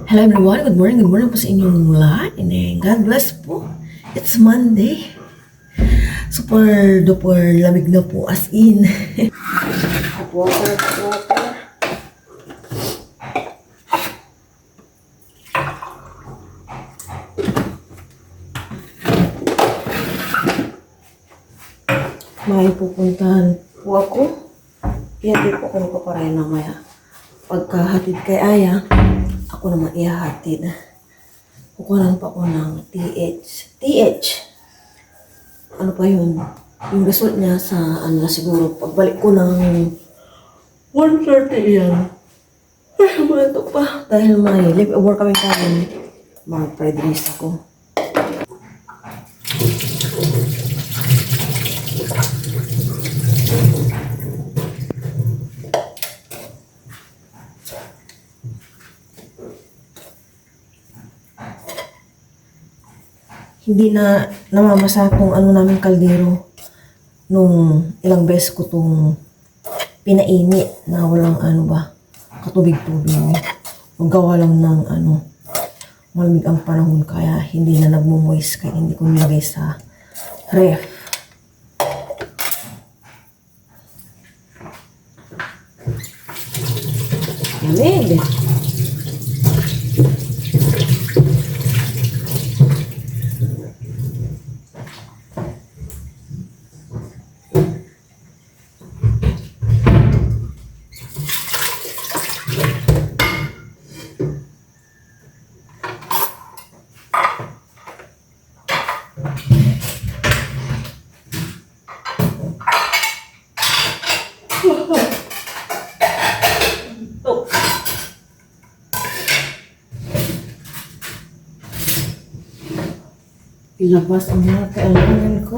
Hello everyone, good morning po sa inyong lahat. And God bless po. It's Monday. Super duper lamig na po as in. Hot water, hot water. May pupuntahan po ako. Kaya di po ako nagpaparay na maya. Pagkahatid kay Aya, ako naman ihahatid. Kukunan pa ako ng TH. Ano pa yun? Yung result niya sa ano na siguro. Pagbalik ko ng 1:30 yan. Ay, maantok pa. Dahil may live over kami kanin. Mag-fried rice ako. Hindi na namamasa tong ano namin kaldero nung ilang beses ko tong pinainit na walang ano ba, katubig-tubig. Magawa lang ng ano, malamig ang panahon kaya hindi na nagmo-moist kaya hindi ko nilagay sa ref. Lamig. Ilabas ang mga kailangan ko.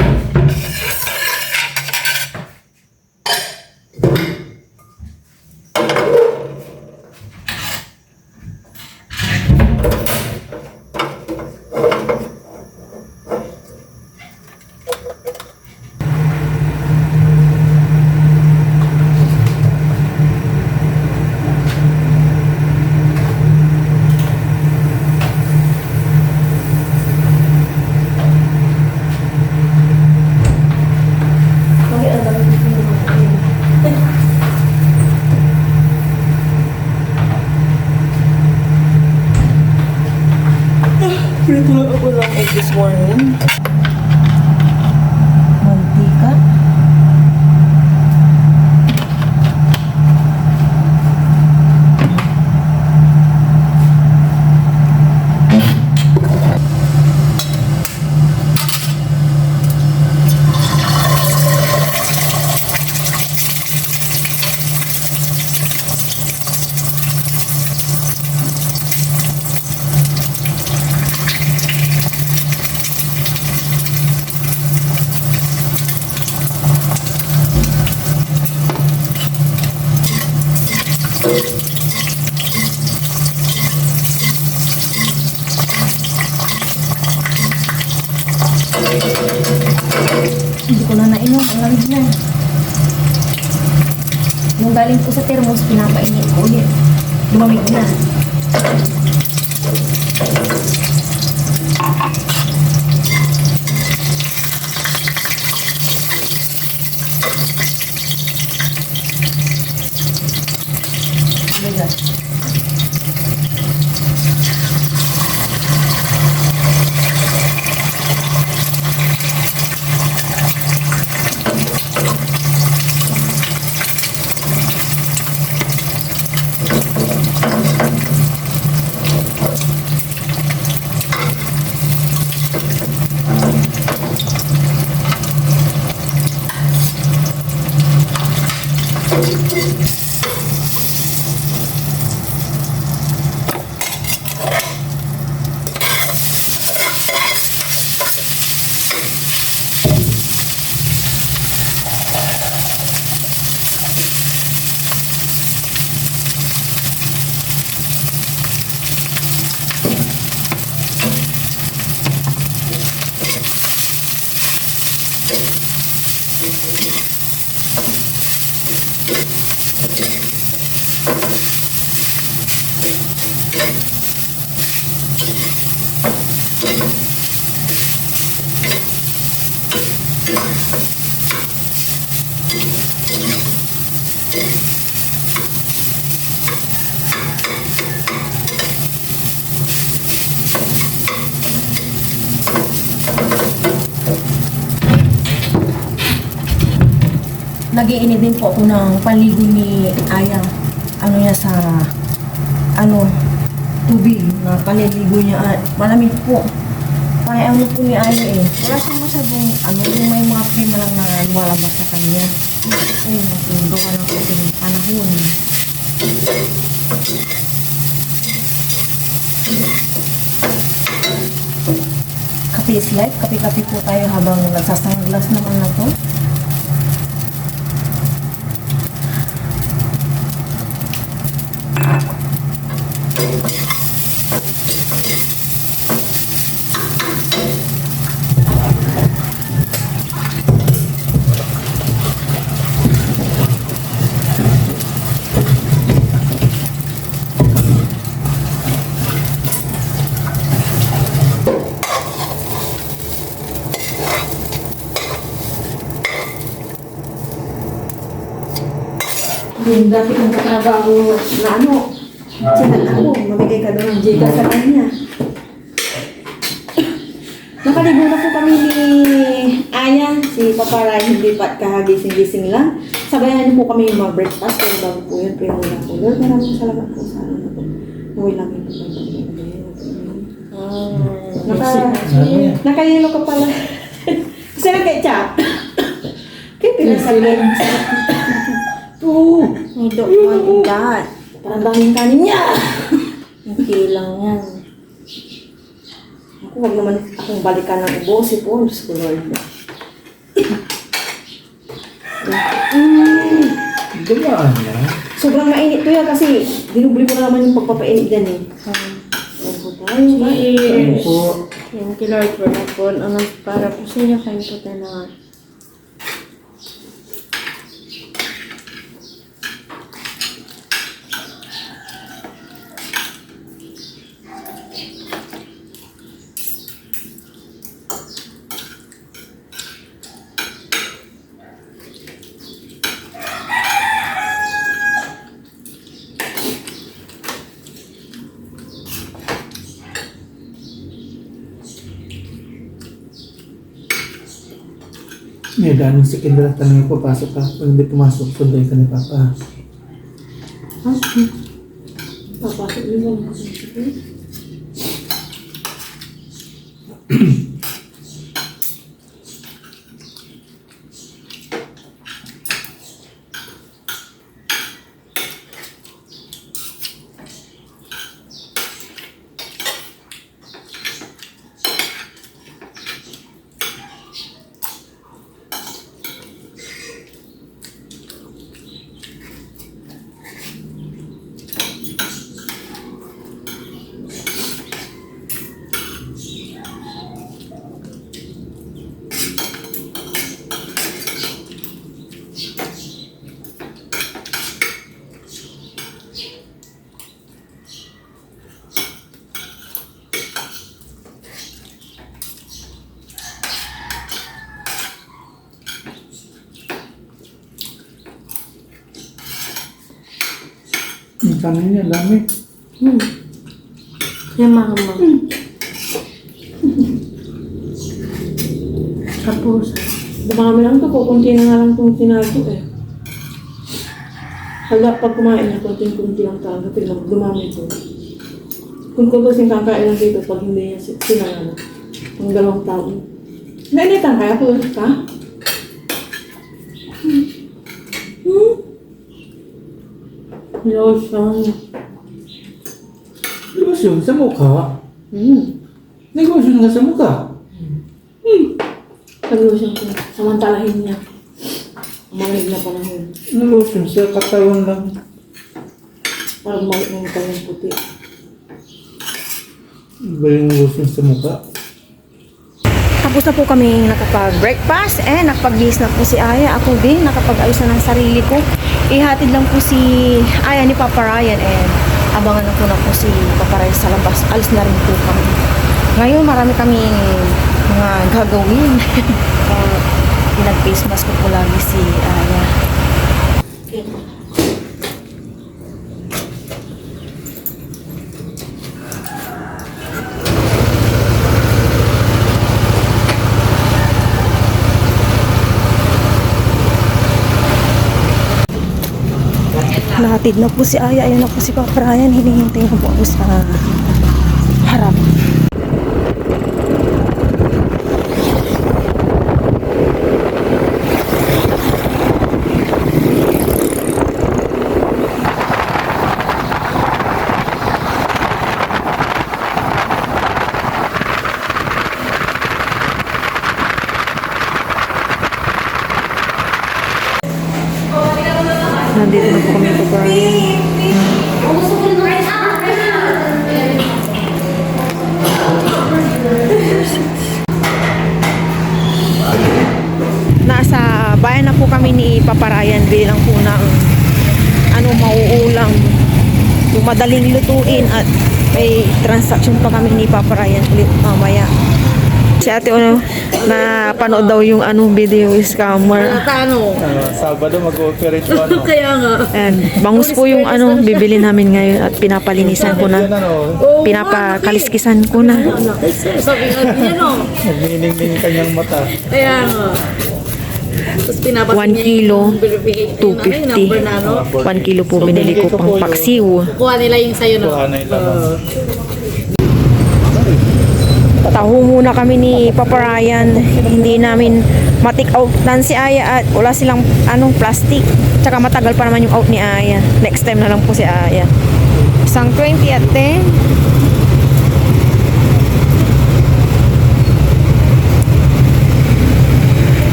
Prito lang ako ng egg this morning. Mantika. Hindi ko na nainom, ang lamig na. Nung galing ko sa thermos, pinapainit ko ulit. Lumamig na. nag-iinit din po ako ng paligo ni Aya. Ano niya sa, tubig na paliligo niya. Malamig po. Kaya ano po ni Aya eh. Wala siyang masyadong, yung may mga prima lang na lumalabas sa kanya. Ay, gawa ng ating panahon. Kape is life. Kape-kape po tayo habang nagsasanglas naman na to. Yung dati kong katrabaho na sinat ako, mamigay ka doon ng Gcash sa kanya. Nakaligo na po kami ni Aya, si Papa Ray, hindi pa kagising-gising lang. Sabayan niyo po kami yung mga breakfast, pero bago po yun, pero wala po. Lord, maraming salamat po sa na po. Naway lang yung nakayelo ka pala. Kasi na ketchup. Kaya pinasalan. Oo. I don't want that. Parang daming kanin niya. Hindi lang yan. Ako, wag naman akong balikan ng ubo. Si Paul, Diyos ko, Lord. Dumaan na. Sobrang mainit to yan kasi dinubli ko na naman yung pagpapainit dyan eh. Ayan po tayo. Ano po? Thank you Lord for that po. Para po sa inyo kayo po tayo na. May daming si Kendra tanong ko, pasok ka. Pag hindi pumasok, sunday ka ni Papa. Papasok din mo. Ang kanin niya, lamig. Yan mama. Tapos, Dumami lang to, kukunti na nga lang itong tinago eh. Hala, pag kumain na, kunti-kunti lang talaga, pero dumami ito. Kung kukusin kakain lang dito, pag hindi niya sinangano, ang 2 taon. Nainitan kaya ko, ka? lotion. Lotion sa mukha? Nag-lotion ka sa mukha? Nag-lotion ko, samantalahin niya. Malig na panahon. Nag-lotion sa katawan lang. Parang malik na yung kanyang puti. Iba yung lotion sa mukha. Tapos na po kami nakapag-breakfast and nakapag-lis na po si Aya. Ako din, nakapag-ayos na ng sarili ko. Ihatid lang po si Aya ni Papa Ryan and abangan na po si Papa Ryan sa labas. Alis na rin po kami. Ngayon marami kami mga gagawin. Pinag-face mask ko po lagi si Aya. Nahatid na po si Aya. Ayun na po si Papa Ryan. Hinihintay na po ako sa harap. Nandito na po kami Papa Ryan. Nasa bayan na po kami ni Papa Ryan bilang po ng mauulam, yung madaling lutuin, at may transaction pa kami ni Papa Ryan ulit mamaya. Si ate na panood daw yung video scammer. Sabado mag-ooperate ko Kaya nga. And bangus po yung bibili namin ngayon at pinapalinisan ko na. Pinapakaliskisan ko na. Sabi nga niya, no? Nagniningning kanyang mata. Kaya nga. Tapos pinapasin 1 kilo, 250. 1 kilo po binili ko pang paksiw. Kuha nila yung sayo, no? Kuha na yung laman. Taho muna kami ni Papa Ryan. Hindi namin matik out nan si Aya at wala silang plastic. Tsaka matagal pa naman yung out ni Aya. Next time na lang po si Aya. Isang 20 at 10.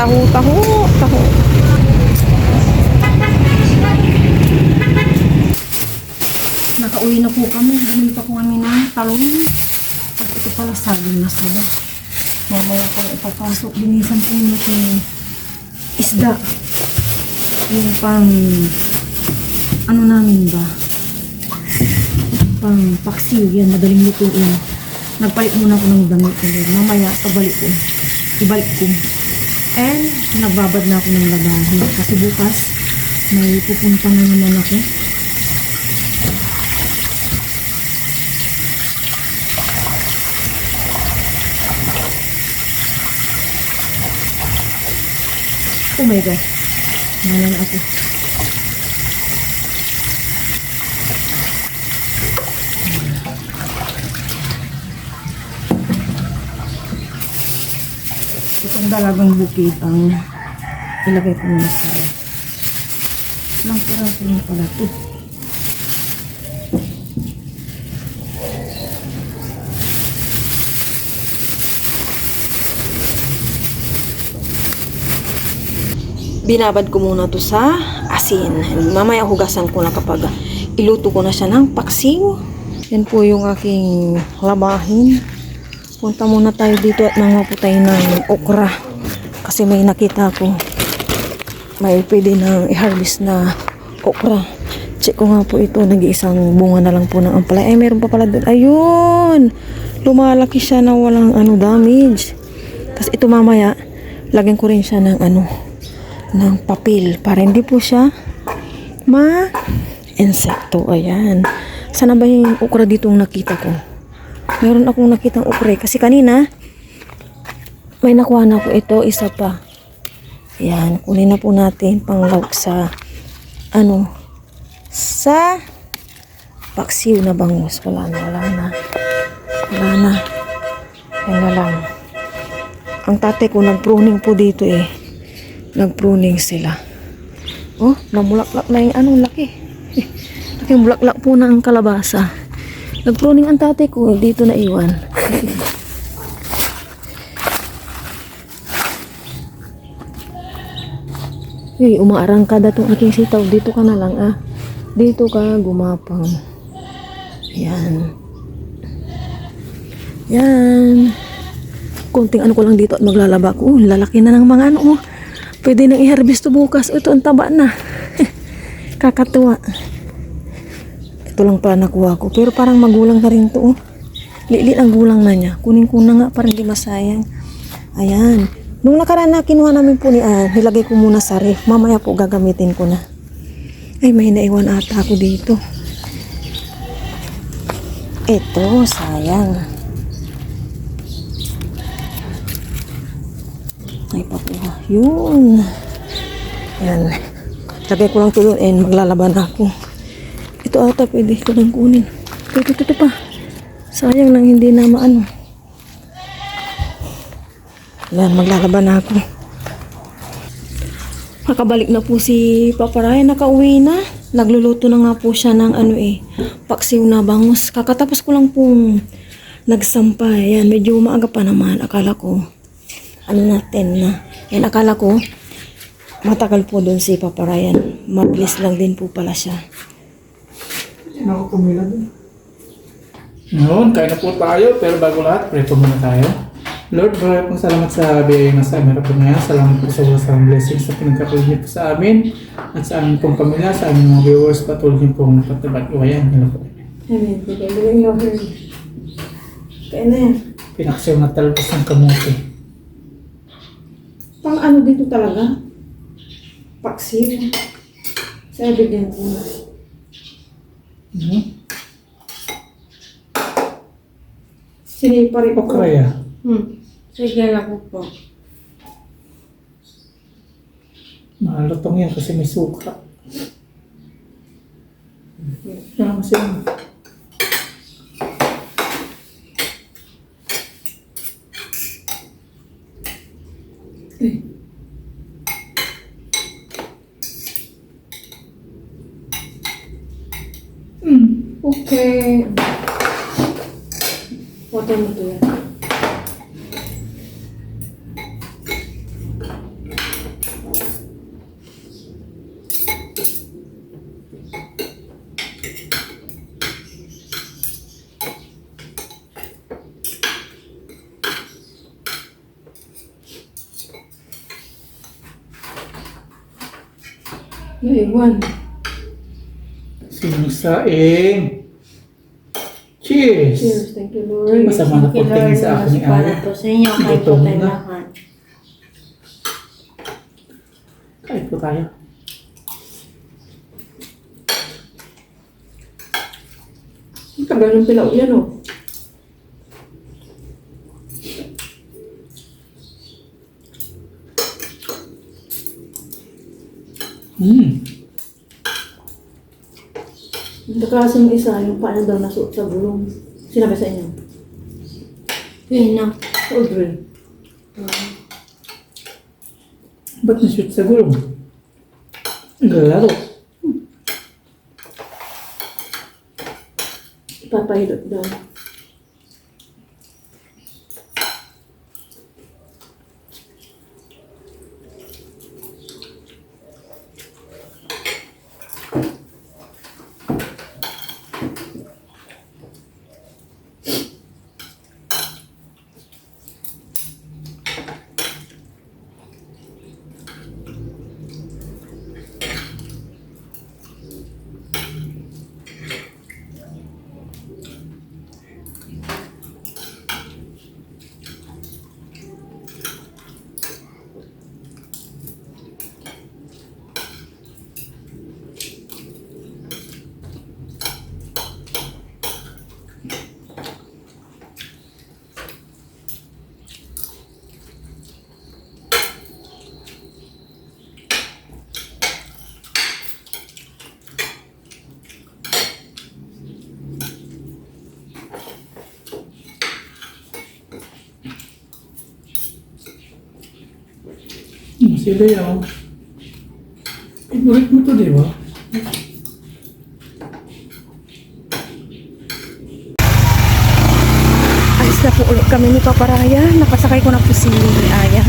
Taho. Nakauwi na po kami. Bumili pa po kami ng talong. At ito pala saging na saba. Mamaya ko ipapasok. Binisan po natin isda. Yung pang namin ba? Pang paksiw. Yan, madaling lutuin. Nagpalit muna ako ng damit. Mamaya, ibalik ko. And, nagbabad na ako ng labahin. Kasi bukas, may pupunta na naman ako. Oh my God. Nanan ako. Itong dalagang bukid ang ilagay ko muna sa ilang piraso lang pala ito. Binabad ko muna to sa asin. Mamaya hugasan ko na kapag iluto ko na siya ng paksiw. Yan po yung aking labahin. Punta muna tayo dito at mangaputay ng okra. Kasi may nakita ko. May pwede nang i-harvest na okra. Check ko nga po ito. Nag-iisang bunga na lang po ng ampalaya. Ay, meron pa pala doon. Ayun! Lumalaki siya na walang damage. Tapos ito mamaya, lagyan ko rin siya ng ng papel para hindi po siya ma-insekto. Ayan. Sana ba yung okra dito nakita ko? Meron akong nakitang okra kasi kanina may nakuha na ako ito, isa pa. Ayan, kunin na po natin panglawak sa sa paksiw na bangus. Wala na. Yan na lang. Ang tatay ko nag-pruning po dito nag-pruning sila. Oh, namulaklak na yung laki. Laking bulaklak po na ang kalabasa. Nag-pruning ang tatay ko, dito na iwan. Umaarang ka datong aking sitaw. Dito ka na lang Dito ka gumapang. Yan. Konting ko lang dito at maglalaba ko. Lalaki na ng mga Pwede nang i-harvest to bukas. Ito ang taba na. Kakatuwa. Ito lang pala nakuha ko. Pero parang magulang na rin to. Lilit ang gulang na niya. Kunin ko na nga para hindi masayang. Ayan. Nung nakaraan na kinuha namin po ni nilagay ko muna sa ref. Mamaya po gagamitin ko na. Ay, may naiwan ata ako dito. Ito, sayang. Ay, pakuha. Yun. Yan. Lagay ko lang ito doon and maglalaban ako. Ito ata pwede ko nang kunin. Ito pa. Sayang nang hindi na maano. Yan, maglalaban ako. Nakabalik na po si Papa Ryan. Nakauwi na. Nagluluto na nga po siya ng paksiw na bangus. Kakatapos ko lang pong nagsampay. Yan, medyo maaga pa naman. Akala ko, natin na. Yan, akala ko, matagal po doon si Papa Ryan. Mabilis lang din po pala siya. Ako pumila din. Noon, kain na po tayo. Pero bago lahat, pray po muna tayo. Lord, maraming pong salamat sa biyaya na sa amin po ngayon. Salamat po sa wasang blessings na pinagkakulit niyo po sa amin at sa aming pong pamilya, sa aming mga viewers, patuloy niyo pong patabat-iwayan. Hello po. Amen. Bigay niyo her. Kaya na yan. Pinakasiw na talbos ng kamote. Pang ano dito talaga? Paksiw. Sabi din ko na. Sinipa rin ko. Okraya. Sige na po. Mahalutong yan kasi may suka. Kaya kasi Okay. Water mo to yan. Naiwan. sinisaing. Cheers! Cheers. Thank you, Lord. Masama na po tingin sa akin ni Aya. Po sa inyo, kayo po Gutom tayo na. lahat. Kain po tayo. Ang tagal ng pilaw yan, oh. Nakasang isa, yung paano daw nasuot sa gulong. Sinabi sa inyo? Yun na. Audrey. Ba't na-shoot sa gulong? Naglalaro. Ipapahilot daw. Sila yan. Favorite mo to, di ba? Alis na po ulit kami ni Papa Ryan. Nakasakay ko na po si Aya.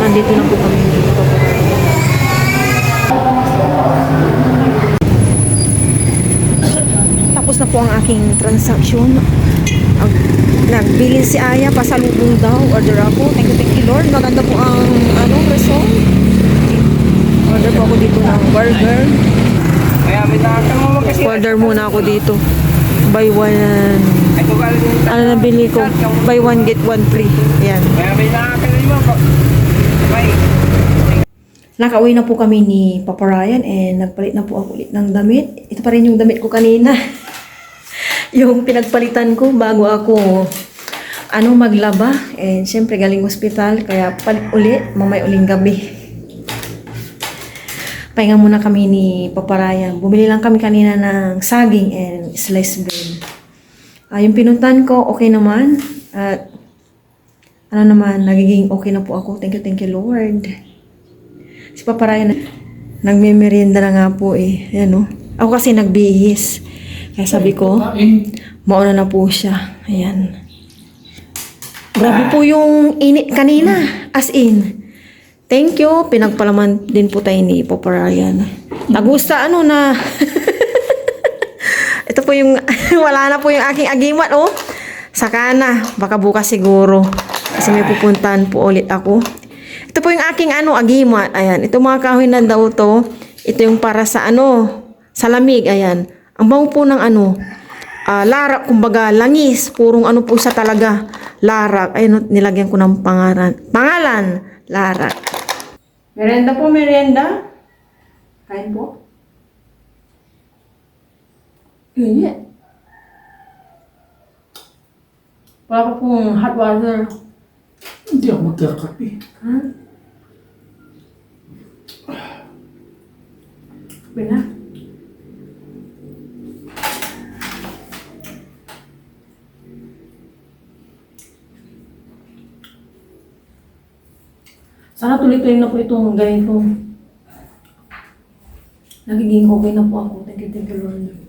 Nandito na po kami ni Papa Ryan. Tapos na po ang aking transaction. Nagbilin si Aya, pasalubong daw. Order ako. Thank you Lord. Maganda po ang result. Order po ako dito ng burger. Order muna ako dito. Buy one. Ano nabili ko? Buy one get one free. Yan. Nakauwi na po kami ni Papa Ryan and nagpalit na po ako ulit ng damit. Ito pa rin yung damit ko kanina. Yung pinagpalitan ko bago ako maglaba. And syempre galing ospital, kaya palit uli, mamay uling gabi. Pahinga muna kami ni Papa Ryan. Bumili lang kami kanina ng saging and sliced bread. Yung pinuntan ko, okay naman. At nagiging okay na po ako. Thank you, Lord. Si Papa Ryan, nagme-merienda na nga po eh. Ayan, ako kasi nagbihis. Kaya sabi ko, mauna na po siya. Ayan. Grabe po yung init kanina. As in. Thank you. Pinagpalaman din po tayo ni Papa Ryan. Nagusta na. Ito po yung, wala na po yung aking agimat, Saka na. Baka bukas siguro. Kasi may pupuntahan po ulit ako. Ito po yung aking agimat. Ayan. Ito mga kahoy na daw to. Ito yung para sa sa lamig. Ayan. Ang bango po ng larak, kumbaga langis. Purong po sa talaga. Larak. Ayun, nilagyan ko ng pangalan. Larak. Merienda po, merienda. Kain po. Hindi. Wala pa pong hot water. Hindi ako magkakape. Kape na. Sana tuloy-tuloy na po itong ganito. Nagiging okay na po ako. Thank you, Lord.